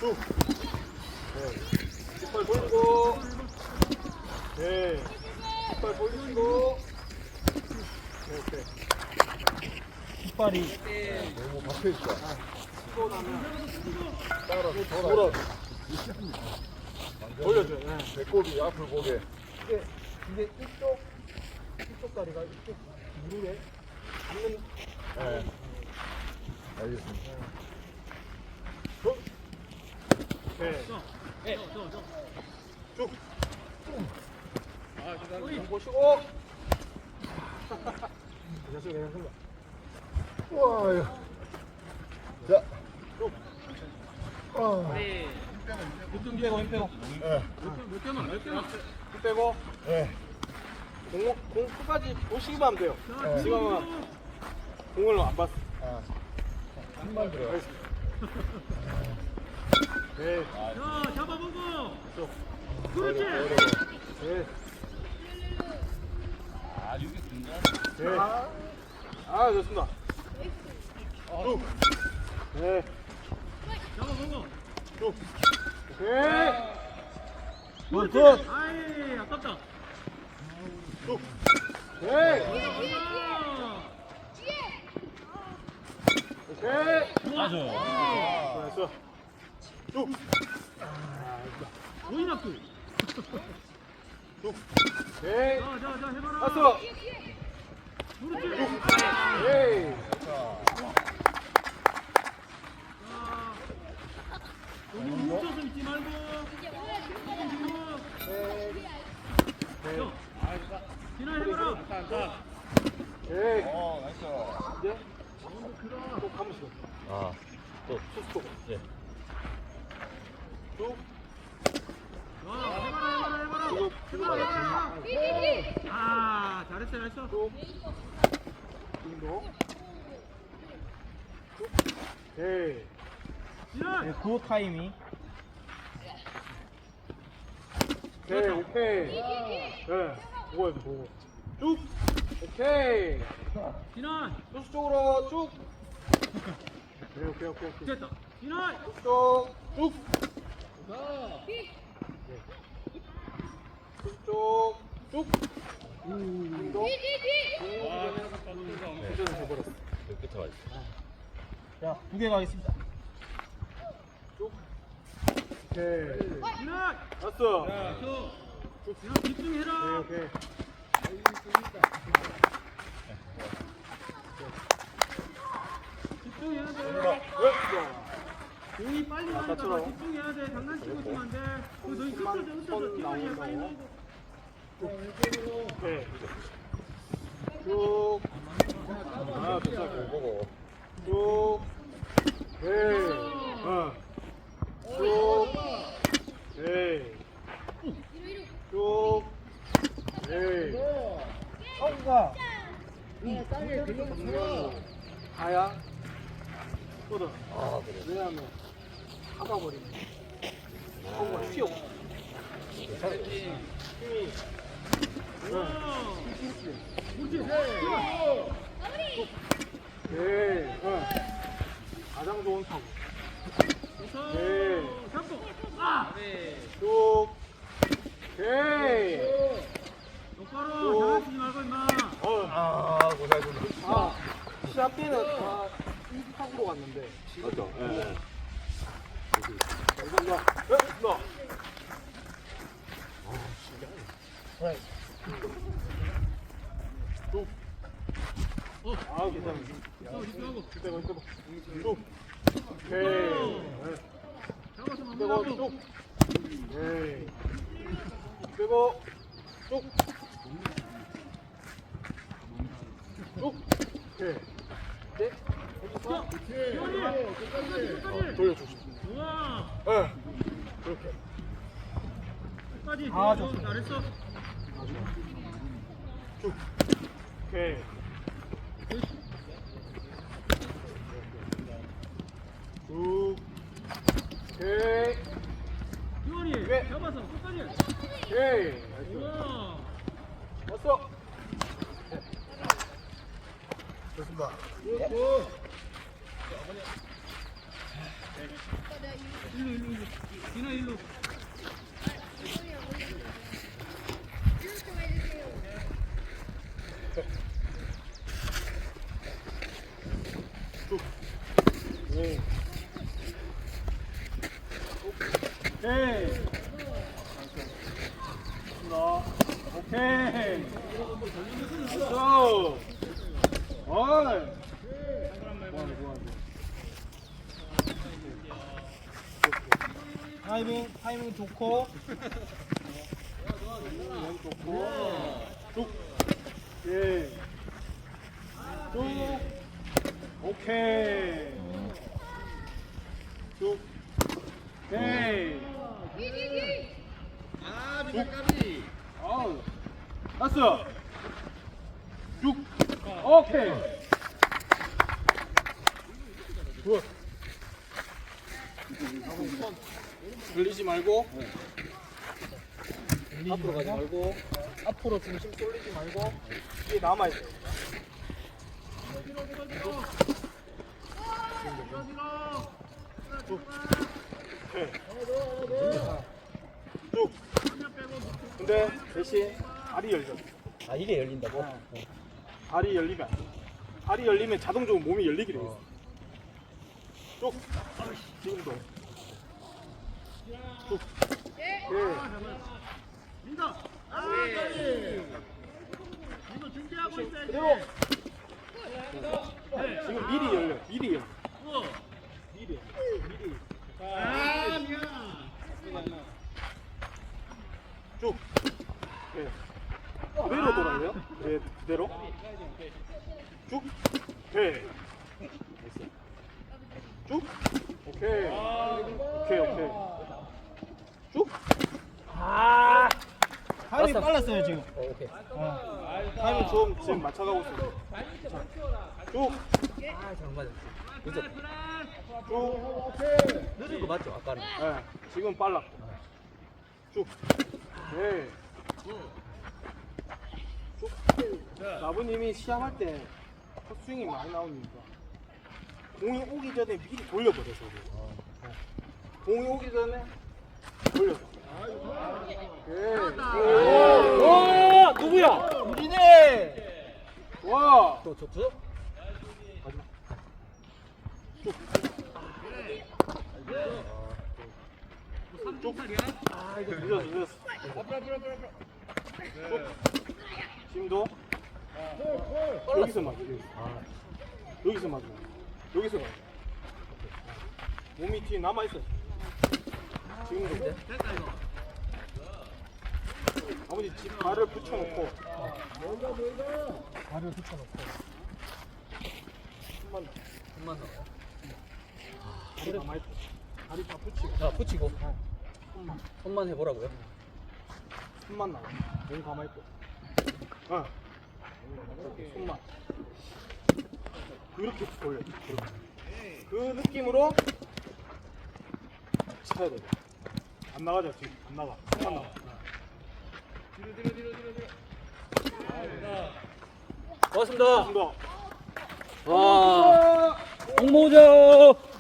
쭉. 뒷발 돌리고. 네. 뒷발 돌리고. 오케이. 뒷발이 너무 박혀있다. 치고 나면 따라서 돌아. 돌려줘요. 네. 배꼽이 앞을 보게. 이게 이쪽 다리가 이쪽 무릎에 닿는. 네. 알겠습니다. 네. 쭉. 좀 보시고. 괜찮습니다. 우와, 야. 자. 쭉. 힘 빼고, 힘 빼고. 네. 몇 개만. 힘 빼고. 네. 공 끝까지 보시기만 하면 돼요. 네. 지금은 공을 안 봤어. 아. 힘만 들어요. 알겠습니다. 네. 자, 잡아보고. 쭉. 그렇지. 네. 아, 이게 중간. 네. 아, 좋습니다. 쭉. 네. 잡아보고. 쭉. 오케이. 굿, 굿. 아이, 아깝다. 쭉. 오케이. 아, 오케이. 맞아. 됐어. 쭉. 오인학교. 쭉. 오케이. 자, 해봐라. 왔어. 그렇지. 오케이. 너무 뭉쳐서 있지 말고. 진아 해봐라. 오케이. 나이스. 이제 또 가면서. 아. 또. 수스톱. 예. 쭉. 해봐라. 지금 아, 잘했어. 쭉. 빙도. 쭉. 오케이. 진아. 그 타이밍. 오케이. 네. 보고. 쭉. 오케이. 진아. 수수 쪽으로 쭉. 네, 오케이. 됐다. 진아. 쭉. 쭉. 쭉. 쭉. 빙도. 회전을 해버렸어. 끝에 와 있어. 자, 2개 가겠습니다. 쭉. 오케이. 진아. 왔어. 진아, 집중해라. 오케이. 집중해야 돼. 네. 공이 빨리 가니까 아까처럼. 집중해야 돼. 장난치고 있으면 안 돼. 그 너희 손만 흩어져. 나오는 뛰어야 빨리 거. 넣어. 오케이. 쭉. 아, 좋다. 보고. 쭉. 오케이. 쭉. 오케이. 쭉. 오케이. 어우가. 가야 뻗어. 아, 그래. 왜냐하면 박아버리면 턱가 휘어. 괜찮네. 힘이. 오케이. 가장 좋은 타구. 오케이. 잡고. 아. 쭉. 오케이. 똑바로 장난치지 말고 임마. 아, 고생하셨습니다. 시합 때는 다 이 타구로 갔는데. 맞죠? 예. 이건 너. 너. 쭉. 아, 괜찮아. 집중하고. 이때고. 쭉. 오케이. 네. 잡아서 빼고 마무리하고. 쭉. 네. 빼고 쭉. 쭉. 오케이. 네. 자, 기원이. 끝까지. 돌려주시죠. 우와. 네. 이렇게. 끝까지. 아, 좋아. 잘했어. 쭉. 오케이. 쭉. 오케이. 기원이. 네. 잡아서 끝까지. 오케이. 나이스. 우와. 왔어. 좋습니다. 굿. 일로. 디나 일로. 네. 오케이. 오케이. 고. 어이. 타이밍 좋고. 좋고. 쭉. 예. 쭉. 오케이. 쭉. 오케이. 쭉. 아우. 났어. 쭉. 오케이. 굿. 돌리지 말고. 앞으로 가지 말고. 앞으로 중심 쏠리지 말고. 뒤에 남아있어. 쭉. 오케이. 쭉. 근데 대신 발이 열려. 아 이게 열린다고? 발이 열리면 안 돼. 발이 열리면 자동적으로 몸이 열리게 돼 있어. 쭉. 지금도. 쭉. 오케이. 민서. 민서 준비하고 있어야지. 그대로. 지금 미리 열려. 미리 열려. 미리. 미리. 미안. 쭉. 네. 그대로 돌아요. 네, 그대로. 쭉. 네. 됐어. 쭉. 오케이. 오케이. 쭉. 타이밍 빨랐어요 지금. 오케이. 타이밍 좀 지금 맞춰가고 있어요. 자, 쭉. 정말. 쭉. 늦은 거 맞죠? 아까는. 네. 지금 빨랐고. 쭉. 네. 쭉. 나부님이 시합할 때 헛스윙이 많이 나오는 이유가 공이 오기 전에 미리 돌려버려서 그래요. 공이 오기 전에 돌려서. 와 누구야? 우리네. 와. 또 줬어? 쭉. 쭉. 아 이거 늦었어. 쭉. 지금도 여기서 맞아. 여기서 맞아. 여기서 맞아. 몸이 뒤에 남아 있어. 지금도. 아버지 집 발을 붙여놓고. 발을 붙여놓고. 손만 더. 다리 가만히 있어. 다리 다 붙이고. 자, 붙이고. 손만. 손만 해보라고요? 손만 나와. 몸 가만히 있고. 이렇게 손만. 그렇게 돌려. 그 느낌으로 쳐야 돼. 안 나가죠 지금. 안 나가. 손만 나와. 고맙습니다. 좀 더. 와. 홍모자.